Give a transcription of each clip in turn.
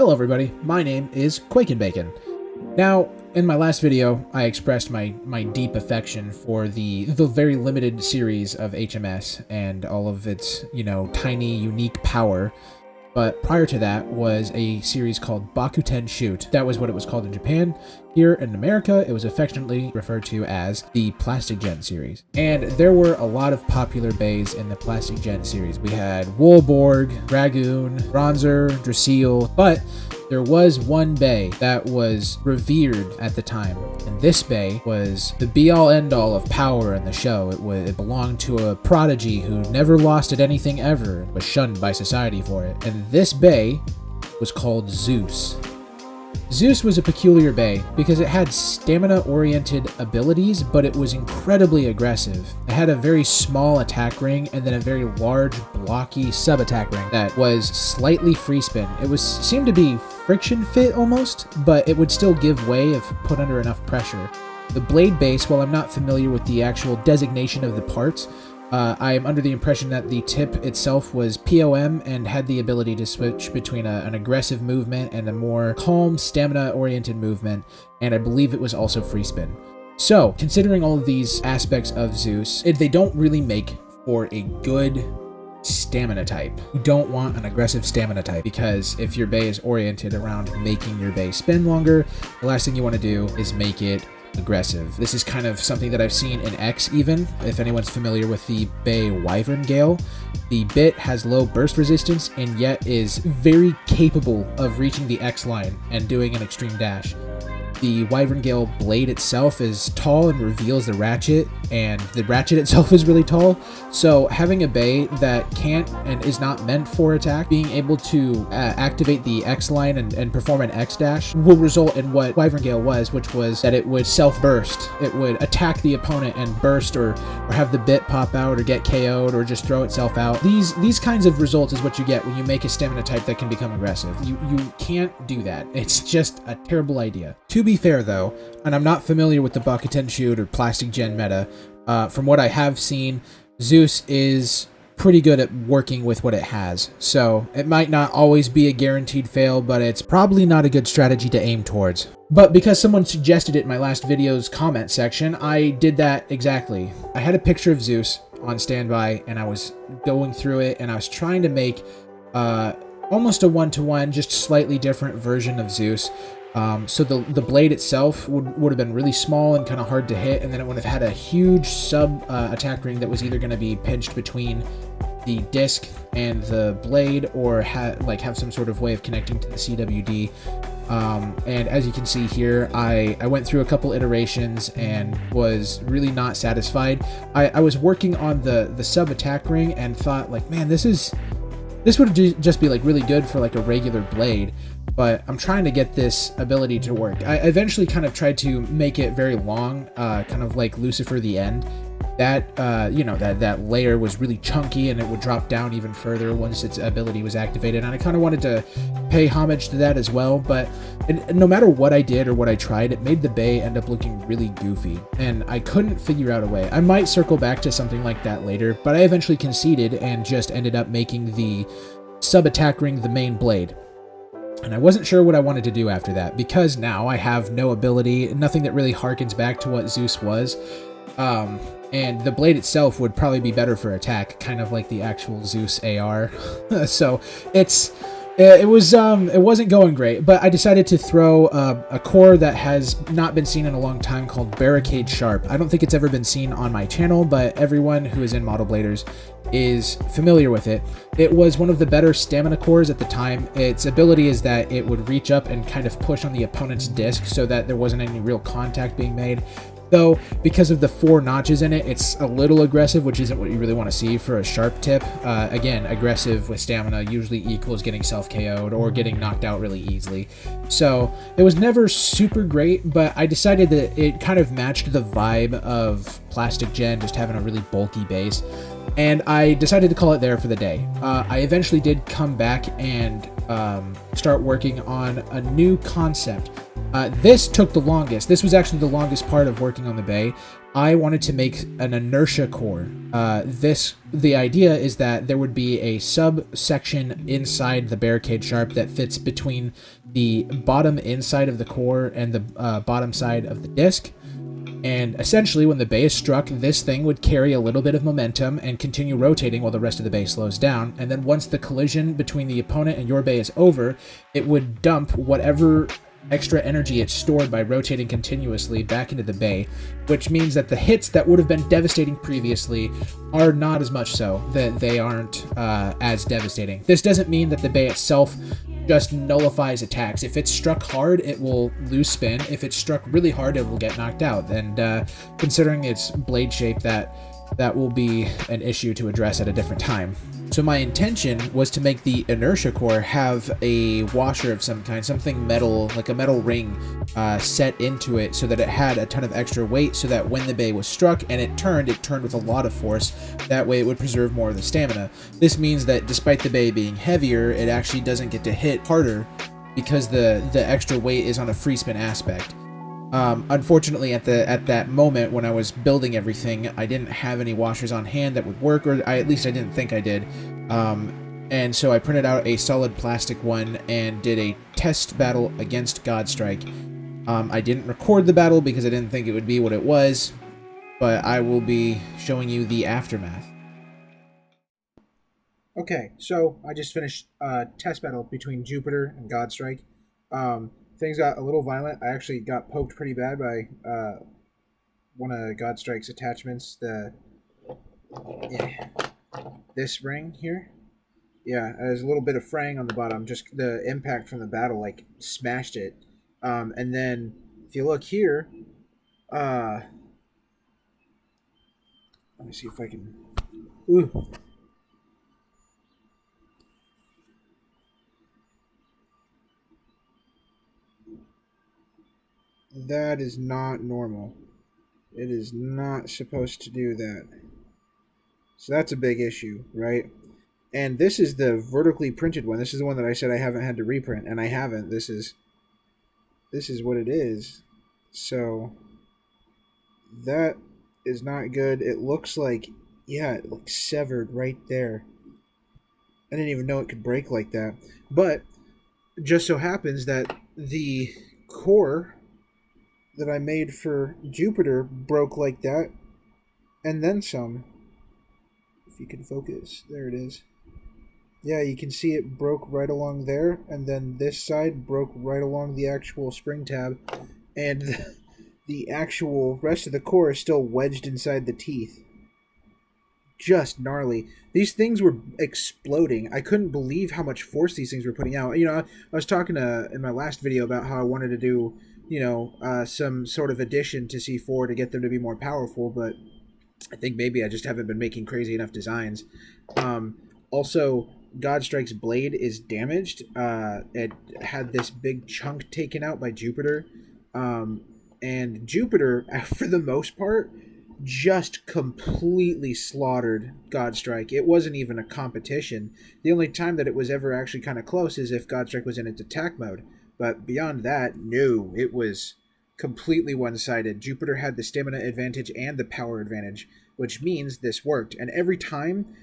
Hello everybody, my name is Quake and Bacon. Now, in my last video, I expressed my deep affection for the very limited series of HMS and all of its, tiny, unique power. But prior to that was a series called Bakuten Shoot. That was what it was called in Japan. Here in America, it was affectionately referred to as the Plastic Gen series. And there were a lot of popular bays in the Plastic Gen series. We had Woolborg, Dragoon, Bronzer, Drasil, but there was one bay that was revered at the time, and this bay was the be-all end-all of power in the show. It belonged to a prodigy who never lost at anything ever and was shunned by society for it. And this bay was called Zeus. Zeus was a peculiar bay because it had stamina-oriented abilities, but it was incredibly aggressive. It had a very small attack ring and then a very large, blocky sub-attack ring that was slightly free spin. It seemed to be friction fit almost, but it would still give way if put under enough pressure. The blade base, while I'm not familiar with the actual designation of the parts, I am under the impression that the tip itself was POM and had the ability to switch between an aggressive movement and a more calm, stamina-oriented movement, and I believe it was also free spin. So, considering all of these aspects of Zeus, they don't really make for a good stamina type. You don't want an aggressive stamina type because if your bay is oriented around making your bay spin longer, the last thing you want to do is make it aggressive. This is kind of something that I've seen in X even, if anyone's familiar with the Bay Wyvern Gale. The bit has low burst resistance and yet is very capable of reaching the X line and doing an extreme dash. The Wyvern Gale blade itself is tall and reveals the ratchet, and the ratchet itself is really tall, so having a bay that can't and is not meant for attack, being able to activate the X line and perform an X dash will result in what Wyvern Gale was, which was that it would self-burst. It would attack the opponent and burst or have the bit pop out or get KO'd or just throw itself out. These kinds of results is what you get when you make a stamina type that can become aggressive. You can't do that. It's just a terrible idea. To be fair though, and I'm not familiar with the Bakuten Shoot or Plastic Gen meta, from what I have seen, Zeus is pretty good at working with what it has. So it might not always be a guaranteed fail, but it's probably not a good strategy to aim towards. But because someone suggested it in my last video's comment section, I did that exactly. I had a picture of Zeus on standby and I was going through it and I was trying to make almost a one-to-one, just slightly different version of Zeus. So the blade itself would have been really small and kind of hard to hit, and then it would have had a huge sub attack ring that was either going to be pinched between the disc and the blade, or have some sort of way of connecting to the CWD. And as you can see here, I went through a couple iterations and was really not satisfied. I was working on the sub attack ring and thought, like, man, this would just be like really good for like a regular blade, but I'm trying to get this ability to work. I eventually kind of tried to make it very long, kind of like Lucifer the End. That that layer was really chunky and it would drop down even further once its ability was activated, and I kind of wanted to pay homage to that as well, but no matter what I did or what I tried, it made the bay end up looking really goofy, and I couldn't figure out a way. I might circle back to something like that later, but I eventually conceded and just ended up making the sub-attack ring the main blade. And I wasn't sure what I wanted to do after that, because now I have no ability, nothing that really harkens back to what Zeus was. And the blade itself would probably be better for attack, kind of like the actual Zeus AR. So it wasn't going great, but I decided to throw a core that has not been seen in a long time called Barricade Sharp. I don't think it's ever been seen on my channel, but everyone who is in Model Bladers is familiar with it. It was one of the better stamina cores at the time. Its ability is that it would reach up and kind of push on the opponent's disc so that there wasn't any real contact being made. Though, because of the 4 notches in it, it's a little aggressive, which isn't what you really want to see for a sharp tip. Again, aggressive with stamina usually equals getting self-KO'd or getting knocked out really easily. So, it was never super great, but I decided that it kind of matched the vibe of Plastic Gen, just having a really bulky base. And I decided to call it there for the day. I eventually did come back and start working on a new concept This took the longest. This was actually the longest part of working on the BEY. I wanted to make an inertia core. The idea is that there would be a subsection inside the barricade sharp that fits between the bottom inside of the core and the bottom side of the disc. And essentially, when the BEY is struck, this thing would carry a little bit of momentum and continue rotating while the rest of the BEY slows down. And then once the collision between the opponent and your BEY is over, it would dump whatever extra energy it's stored by rotating continuously back into the BEY, which means that the hits that would have been devastating previously are not as much so, that they aren't as devastating. This doesn't mean that the BEY itself just nullifies attacks. If it's struck hard, it will lose spin. If it's struck really hard, it will get knocked out. And considering its blade shape, that will be an issue to address at a different time. So my intention was to make the inertia core have a washer of some kind, something metal, like a metal ring, set into it so that it had a ton of extra weight, so that when the BEY was struck and it turned with a lot of force. That way it would preserve more of the stamina. This means that despite the BEY being heavier, it actually doesn't get to hit harder because the extra weight is on a free spin aspect. Unfortunately, at that moment when I was building everything, I didn't have any washers on hand that would work, or at least I didn't think I did. And so I printed out a solid plastic one and did a test battle against Godstrike. I didn't record the battle because I didn't think it would be what it was, but I will be showing you the aftermath. Okay, so I just finished a test battle between Jupiter and Godstrike. Things got a little violent. I actually got poked pretty bad by one of Godstrike's attachments. This ring here. Yeah, there's a little bit of fraying on the bottom. Just the impact from the battle, like, smashed it. And then, if you look here, let me see if I can... Ooh. That is not normal. It is not supposed to do that. So that's a big issue, right? And this is the vertically printed one. This is the one that I said I haven't had to reprint, and I haven't. This is what it is. So that is not good. It looks like, yeah, it looks severed right there. I didn't even know it could break like that. But just so happens that the core that I made for Jupiter broke like that, and then some. If you can focus, there it is. Yeah, you can see it broke right along there, and then this side broke right along the actual spring tab, and the actual rest of the core is still wedged inside the teeth. Just gnarly. These things were exploding. I couldn't believe how much force these things were putting out. You know, I was talking in my last video about how I wanted to do, some sort of addition to C4 to get them to be more powerful, but I think maybe I just haven't been making crazy enough designs. Also, Godstrike's blade is damaged. It had this big chunk taken out by Jupiter. And Jupiter, for the most part, just completely slaughtered Godstrike. It wasn't even a competition. The only time that it was ever actually kind of close is if Godstrike was in its attack mode. But beyond that, no, it was completely one-sided. Jupiter had the stamina advantage and the power advantage, which means this worked. And every time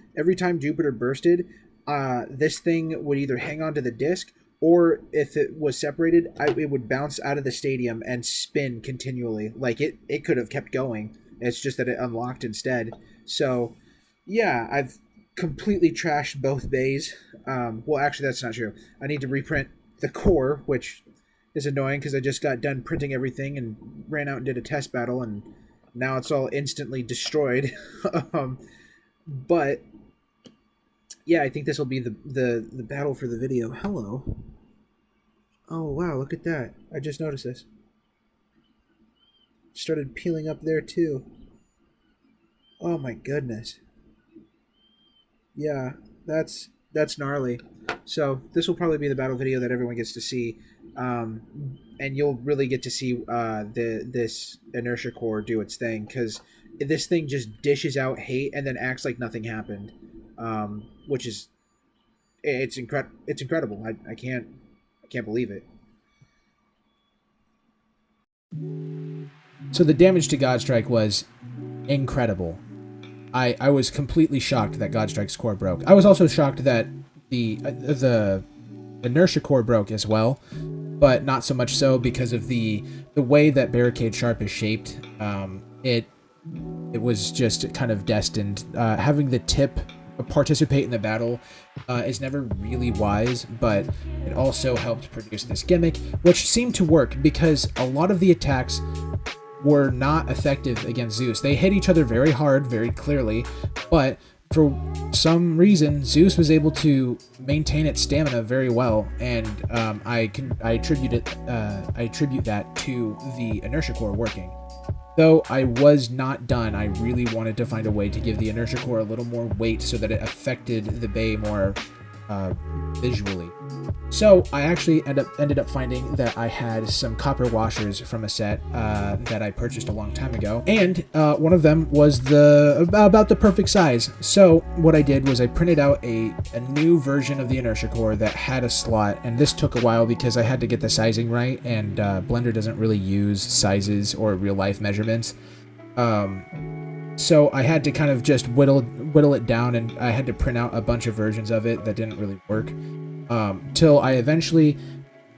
Jupiter bursted, this thing would either hang onto the disc, or if it was separated, it would bounce out of the stadium and spin continually. Like, it could have kept going. It's just that it unlocked instead. So, yeah, I've completely trashed both BEYs. Well, actually, that's not true. I need to reprint the core, which is annoying because I just got done printing everything and ran out and did a test battle, and now it's all instantly destroyed. But yeah, I think this will be the battle for the video. Hello. Oh wow, look at that. I just noticed this. Started peeling up there too. Oh my goodness. Yeah, that's gnarly. So this will probably be the battle video that everyone gets to see, and you'll really get to see this inertia core do its thing, because this thing just dishes out hate and then acts like nothing happened, which is it's incredible. I can't believe it. So the damage to Godstrike was incredible. I was completely shocked that Godstrike's core broke. I was also shocked that the inertia core broke as well, but not so much so because of the way that Barricade Sharp is shaped. It was just kind of destined. Having the tip participate in the battle is never really wise, but it also helped produce this gimmick, which seemed to work because a lot of the attacks were not effective against Zeus. They hit each other very hard, very clearly, but for some reason, Zeus was able to maintain its stamina very well, and I attribute that to the inertia core working. Though I was not done, I really wanted to find a way to give the inertia core a little more weight so that it affected the BEY more visually. So I actually ended up finding that I had some copper washers from a set that I purchased a long time ago, and one of them was about the perfect size. So what I did was I printed out a new version of the inertia core that had a slot, and this took a while because I had to get the sizing right, and Blender doesn't really use sizes or real life measurements. So I had to kind of just whittle it down, and I had to print out a bunch of versions of it that didn't really work, till I eventually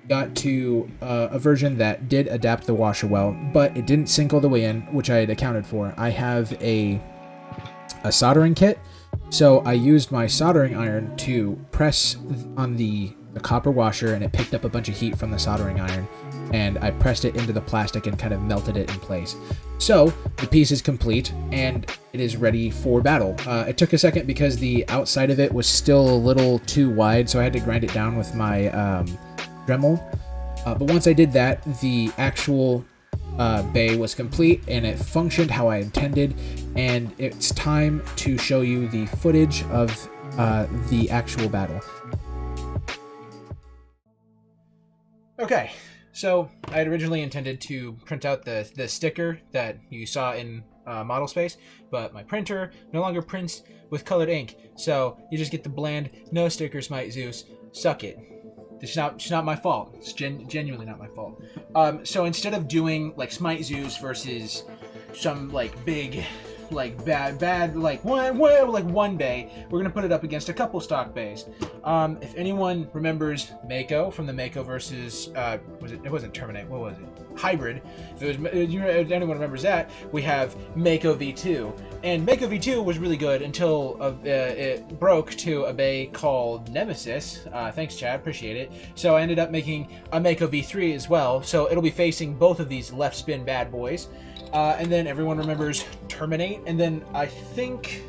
got to a version that did adapt the washer well, but it didn't sink all the way in, which I had accounted for. I have a soldering kit, so I used my soldering iron to press on the copper washer, and it picked up a bunch of heat from the soldering iron, and I pressed it into the plastic and kind of melted it in place. So the piece is complete and it is ready for battle. It took a second because the outside of it was still a little too wide, so I had to grind it down with my Dremel. But once I did that, the actual BEY was complete and it functioned how I intended, and it's time to show you the footage of the actual battle. Okay. So I had originally intended to print out the sticker that you saw in model space, but my printer no longer prints with colored ink, so you just get the bland no sticker SmiteZeus. Suck it. It's not my fault. It's genuinely not my fault. So instead of doing like SmiteZeus versus some like big, like bad like one BEY, we're gonna put it up against a couple stock BEYs. If anyone remembers Mako from the Mako versus it wasn't Terminate, what was it? Hybrid. If anyone remembers that, we have Mako V2, and Mako V2 was really good until it broke to a BEY called Nemesis. Thanks, Chad, appreciate it. So I ended up making a Mako V3 as well. So it'll be facing both of these left spin bad boys. And then everyone remembers Terminate, and then I think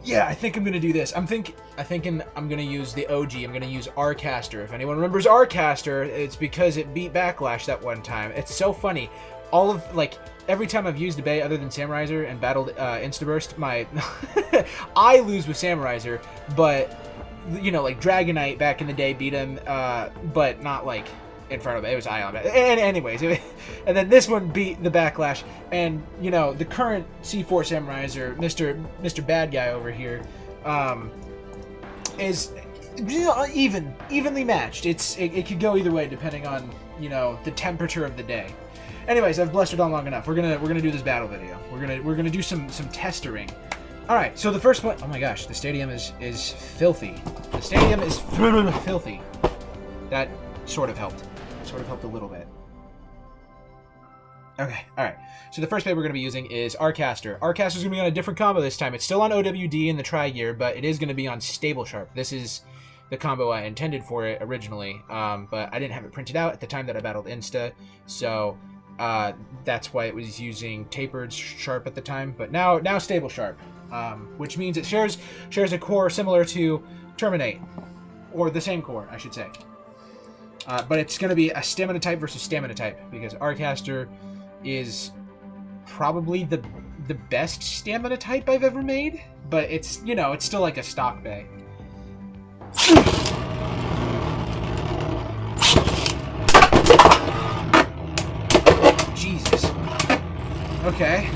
I'm gonna do this. I'm thinking I'm gonna use the OG. I'm gonna use Rcaster. If anyone remembers Rcaster, it's because it beat Backlash that one time. It's so funny. All of every time I've used a BEY other than Samurizer and battled Instaburst, my I lose with Samurizer, but like Dragonite back in the day beat him, but not like Inferno BEY. It was Ion BEY. And anyways, and then this one beat the Backlash, and the current C4 Samurizer, Mr. Bad Guy over here, is evenly matched. It could go either way depending on the temperature of the day. Anyways, I've blustered on long enough. We're gonna do this battle video. We're gonna do some testering. All right. So the first one. Oh my gosh, the stadium is filthy. The stadium is filthy. That sort of helped. A little bit. Okay, alright. So the first BEY we're going to be using is Rcaster. Rcaster is going to be on a different combo this time. It's still on OWD in the Tri-Gear, but it is going to be on Stable Sharp. This is the combo I intended for it originally, but I didn't have it printed out at the time that I battled Insta, so that's why it was using Tapered Sharp at the time, but now Stable Sharp, which means it shares a core similar to Terminate, or the same core, I should say. But it's going to be a stamina type versus stamina type, because Rcaster is probably the best stamina type I've ever made, but it's it's still like a stock BEY. Jesus. Okay.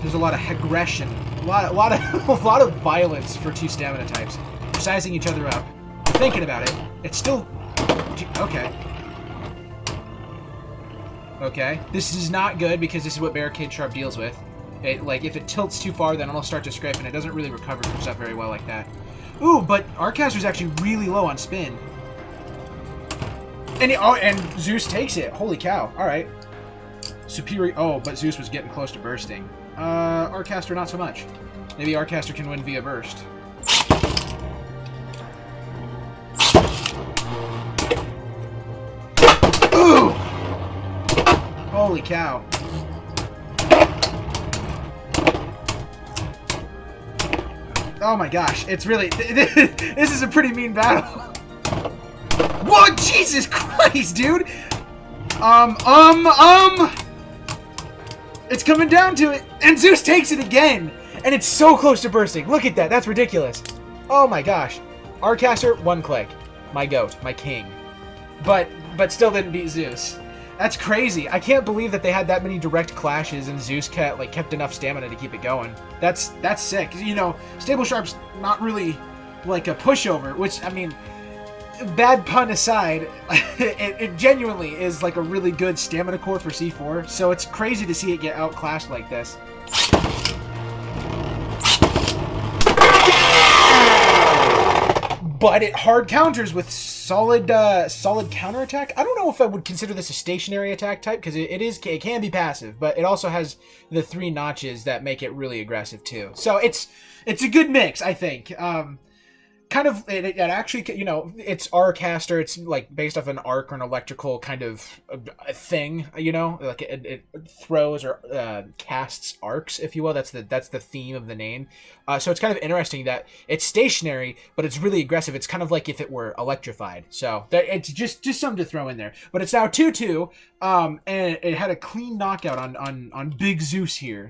There's a lot of aggression, a lot of violence for two stamina types. They're sizing each other up. I'm thinking about it. It's still okay. Okay. This is not good because this is what Barricade Sharp deals with. Like, if it tilts too far, then it'll start to scrape, and it doesn't really recover from stuff very well like that. Ooh, but Arcaster's actually really low on spin. And and Zeus takes it. Holy cow. Alright. Superior. Oh, but Zeus was getting close to bursting. Arcaster, not so much. Maybe Arcaster can win via burst. Ooh! Holy cow. Oh my gosh, it's really... This is a pretty mean battle. Whoa, Jesus Christ, dude! It's coming down to it, and Zeus takes it again! And it's so close to bursting. Look at that, that's ridiculous. Oh my gosh. Arcaster, 1 click. My goat, my king. But still didn't beat Zeus. That's crazy. I can't believe that they had that many direct clashes and Zeus kept enough stamina to keep it going. That's sick. You know, Stable Sharp's not really like a pushover, which, I mean, bad pun aside, it genuinely is like a really good stamina core for C4, so it's crazy to see it get outclassed like this. But it hard counters with solid counterattack. I don't know if I would consider this a stationary attack type, because it can be passive, but it also has the 3 notches that make it really aggressive too. So it's a good mix, I think. Kind of, it actually, you know, it's Arcaster. It's like based off an arc or an electrical kind of a thing, you know, like it throws or casts arcs, if you will. That's the theme of the name. So it's kind of interesting that it's stationary, but it's really aggressive. It's kind of like if it were electrified. So it's just something to throw in there. But it's now 2-2, and it had a clean knockout on Big Zeus here.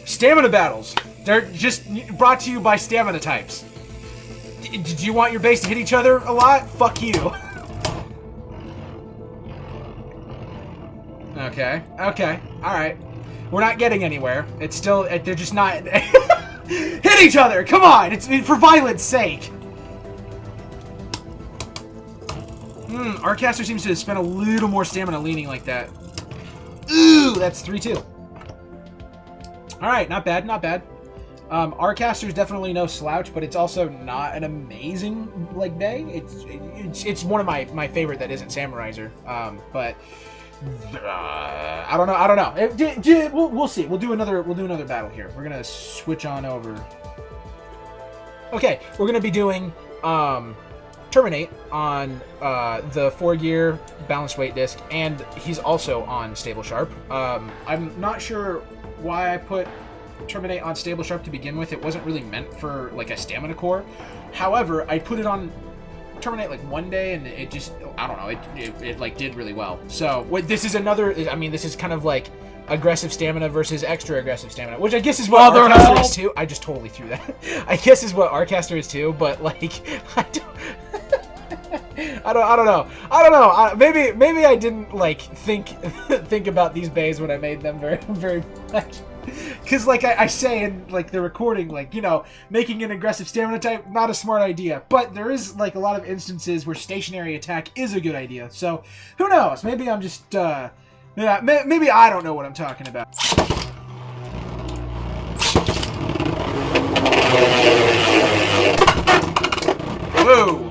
Stamina battles. They're just brought to you by stamina types. Did you want your base to hit each other a lot? Fuck you. Okay. Alright. We're not getting anywhere. It's still... They're just not... Hit each other! Come on! It's for violence sake! Arcaster seems to have spent a little more stamina leaning like that. Ooh! That's 3-2. Alright, not bad, not bad. Arcaster is definitely no slouch, but it's also not an amazing, like, day. It's one of my favorite that isn't Samuraiser. But... I don't know. We'll see. We'll do another battle here. We're gonna switch on over. Okay, we're gonna be doing Terminate on the 4-gear balanced weight disc, and he's also on Stable Sharp. I'm not sure why I put Terminate on Stable Sharp to begin with. It wasn't really meant for like a stamina core. However, I put it on Terminate like one day, and it just, I don't know, it like did really well. So this is another, I mean, this is kind of like aggressive stamina versus extra aggressive stamina, which I guess is what Arcaster is too. I just totally threw that. I guess is what Arcaster is too, but like I don't know. Maybe I didn't like think about these bays when I made them very much. Because, like I say in, like, the recording, like, you know, making an aggressive stamina type, not a smart idea. But there is, like, a lot of instances where stationary attack is a good idea. So, who knows? Maybe I'm just, yeah, maybe I don't know what I'm talking about. Whoa!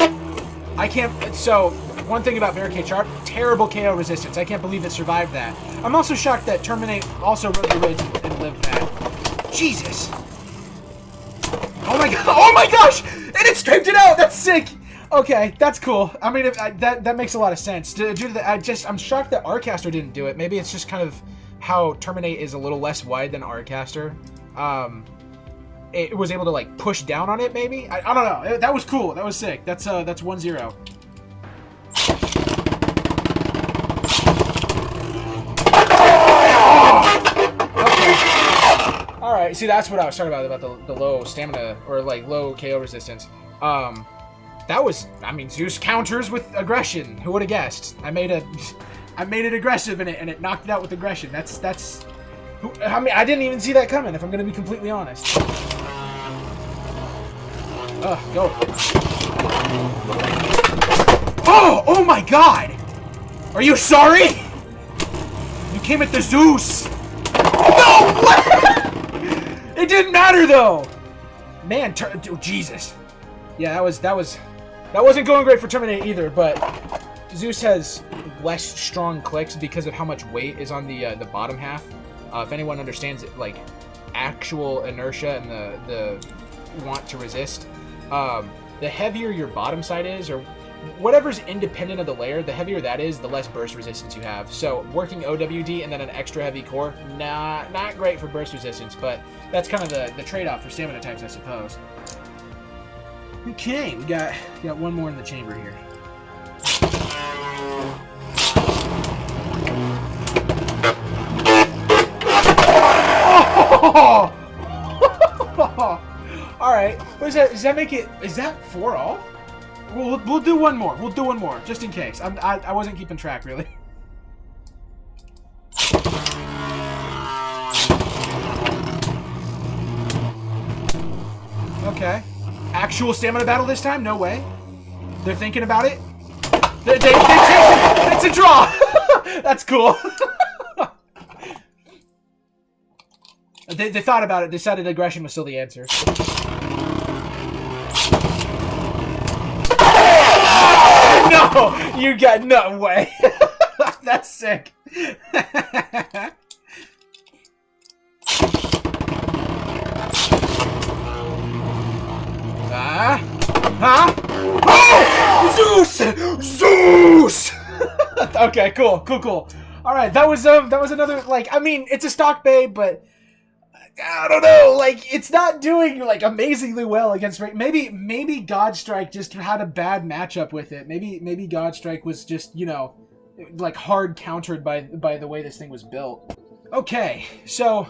I can't, so... One thing about Barricade Sharp, terrible KO resistance. I can't believe it survived that. I'm also shocked that Terminate also rode the ridge and lived that. Jesus. Oh my god. Oh my gosh! And it scraped it out! That's sick! Okay, that's cool. I mean, that makes a lot of sense. Due to that, I'm shocked that Arcaster didn't do it. Maybe it's just kind of how Terminate is a little less wide than Arcaster. It was able to, like, push down on it, maybe? I don't know. That was cool. That was sick. That's 1-0. Alright, see, that's what I was talking about the low stamina, or like low KO resistance. That was, I mean, Zeus counters with aggression. Who would have guessed? I made it aggressive in it, and it knocked it out with aggression. I mean, I didn't even see that coming, if I'm gonna be completely honest. Go. Oh my God! Are you sorry? You came at the Zeus. No way! It didn't matter though. Man, oh, Jesus. Yeah, that wasn't going great for Terminate either, but Zeus has less strong clicks because of how much weight is on the bottom half. If anyone understands it, like actual inertia and the want to resist, the heavier your bottom side is, or whatever's independent of the layer, the heavier that is, the less burst resistance you have. So working OWD and then an extra heavy core, not great for burst resistance, but that's kind of the trade-off for stamina types, I suppose. Okay, we got one more in the chamber here. Oh! All right. What is that? Does that make it? Is that 4 all? We'll do one more. We'll do one more just in case. I wasn't keeping track really. Okay. Actual stamina battle this time? No way. They're thinking about it. They changed it. It's a draw. That's cool. They thought about it. Decided aggression was still the answer. No, you got no way. That's sick. Huh? Oh! Zeus! Okay, cool. All right, that was another, like, I mean, it's a stock bay, but I don't know, like, it's not doing like amazingly well against maybe Godstrike just had a bad matchup with it. Maybe Godstrike was just, you know, like hard countered by the way this thing was built. Okay, so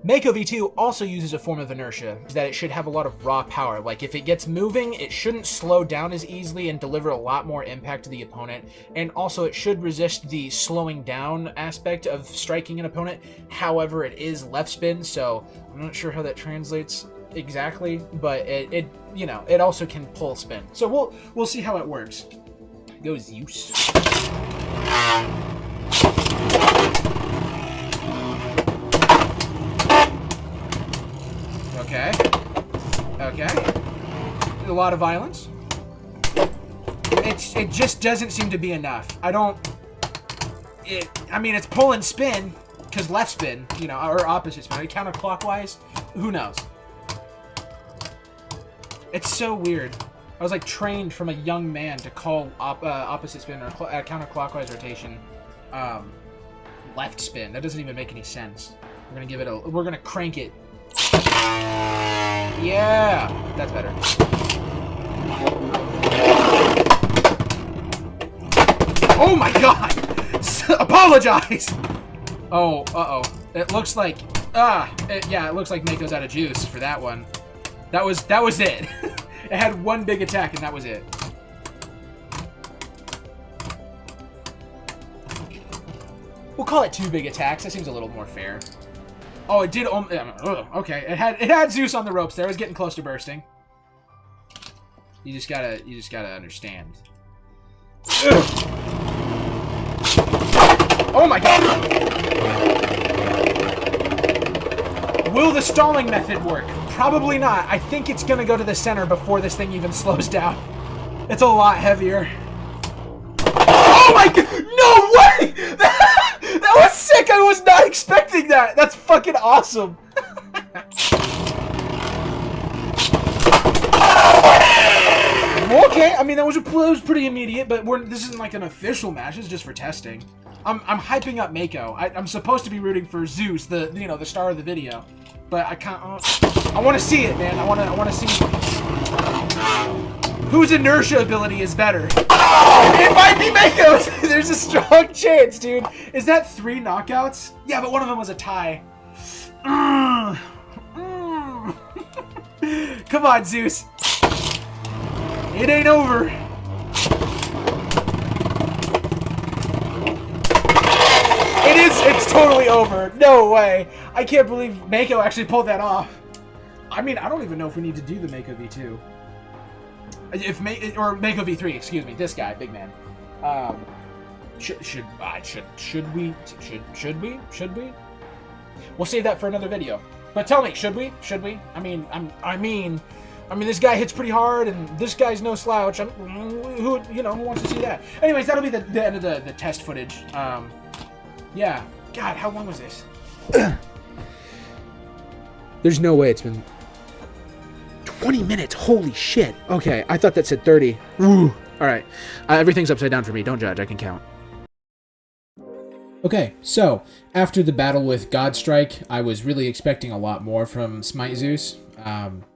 Mako V2 also uses a form of inertia, that it should have a lot of raw power. Like, if it gets moving, it shouldn't slow down as easily and deliver a lot more impact to the opponent. And also, it should resist the slowing down aspect of striking an opponent. However, it is left spin, so I'm not sure how that translates exactly, but it you know, it also can pull spin. So we'll see how it works. Go Zeus. Okay. A lot of violence. It just doesn't seem to be enough. I mean, it's pull and spin, because left spin, you know, or opposite spin. Counterclockwise, who knows? It's so weird. I was like trained from a young man to call opposite spin or counterclockwise rotation left spin. That doesn't even make any sense. We're gonna crank it. Yeah, that's better. Oh my God! Apologize. Oh, uh-oh. It looks like it looks like Mako's out of juice for that one. That was it. It had one big attack and that was it. We'll call it 2 big attacks. That seems a little more fair. Oh, it did. Okay, it had Zeus on the ropes there. It was getting close to bursting. You just gotta understand. Ugh. Oh my God! Will the stalling method work? Probably not. I think it's gonna go to the center before this thing even slows down. It's a lot heavier. Oh my God! No way! That was sick! I was not expecting that! That's fucking awesome! Okay, I mean, that was pretty immediate, but this isn't like an official match. This is just for testing. I'm hyping up Mako. I'm supposed to be rooting for Zeus, the star of the video, but I can't. I want to see it, man. I want to see whose inertia ability is better. It might be Mako's. There's a strong chance, dude. Is that 3 knockouts? Yeah, but one of them was a tie. Come on, Zeus. It ain't over. It's totally over. No way. I can't believe Mako actually pulled that off. I mean, I don't even know if we need to do the Mako V2. Or Mako V3, excuse me. This guy, big man. Should we? We'll save that for another video. But tell me, should we? I mean, this guy hits pretty hard, and this guy's no slouch. Who wants to see that? Anyways, that'll be the end of the test footage. Yeah. God, how long was this? There's no way it's been 20 minutes. Holy shit. Okay, I thought that said 30. Ooh. All right. Everything's upside down for me. Don't judge. I can count. Okay, so after the battle with Godstrike, I was really expecting a lot more from SmiteZeus,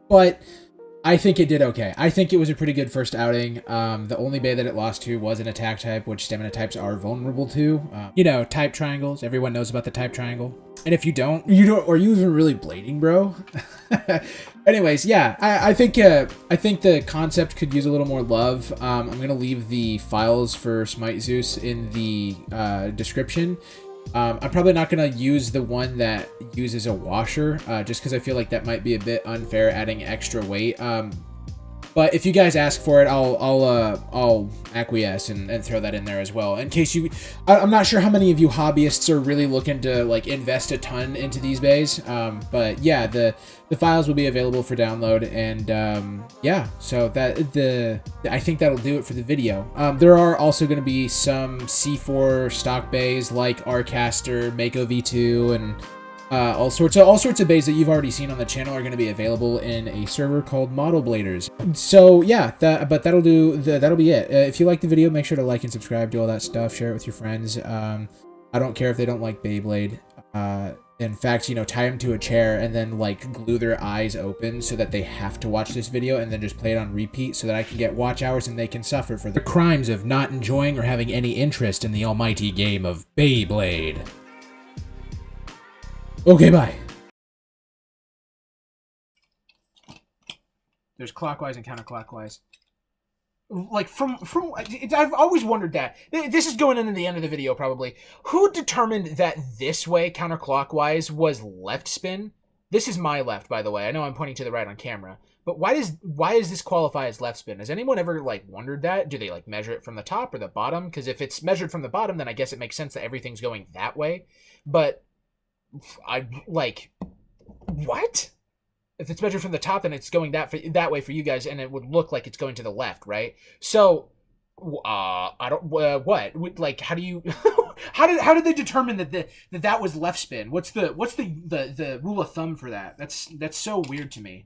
but I think it did okay. I think it was a pretty good first outing. The only Bey that it lost to was an attack type, which stamina types are vulnerable to. Type triangles. Everyone knows about the type triangle. And if you don't, are you even really blading, bro? Anyways, yeah, I think the concept could use a little more love. I'm gonna leave the files for SmiteZeus in the description. I'm probably not going to use the one that uses a washer, just because I feel like that might be a bit unfair, adding extra weight. But if you guys ask for it, I'll acquiesce and throw that in there as well. In case I'm not sure how many of you hobbyists are really looking to like invest a ton into these bays. But yeah, the files will be available for download, and yeah, so I think that'll do it for the video. There are also going to be some C4 stock bays like Arcaster, Mako V2, and all sorts of bays that you've already seen on the channel are going to be available in a server called Model Bladers. So yeah, that'll be it. If you like the video, make sure to like and subscribe, do all that stuff, share it with your friends. I don't care if they don't like Beyblade. In fact, tie them to a chair and then like glue their eyes open so that they have to watch this video, and then just play it on repeat so that I can get watch hours and they can suffer for the crimes of not enjoying or having any interest in the almighty game of Beyblade. Okay, bye. There's clockwise and counterclockwise. Like I've always wondered that. This is going into the end of the video probably. Who determined that this way, counterclockwise, was left spin? This is my left, by the way. I know I'm pointing to the right on camera. But why does this qualify as left spin? Has anyone ever like wondered that? Do they like measure it from the top or the bottom? Because if it's measured from the bottom, then I guess it makes sense that everything's going that way. But what? If it's measured from the top, then it's going that way for you guys, and it would look like it's going to the left, right? So, I don't. What? Like, how do you? how did they determine that was left spin? What's the rule of thumb for that? That's so weird to me.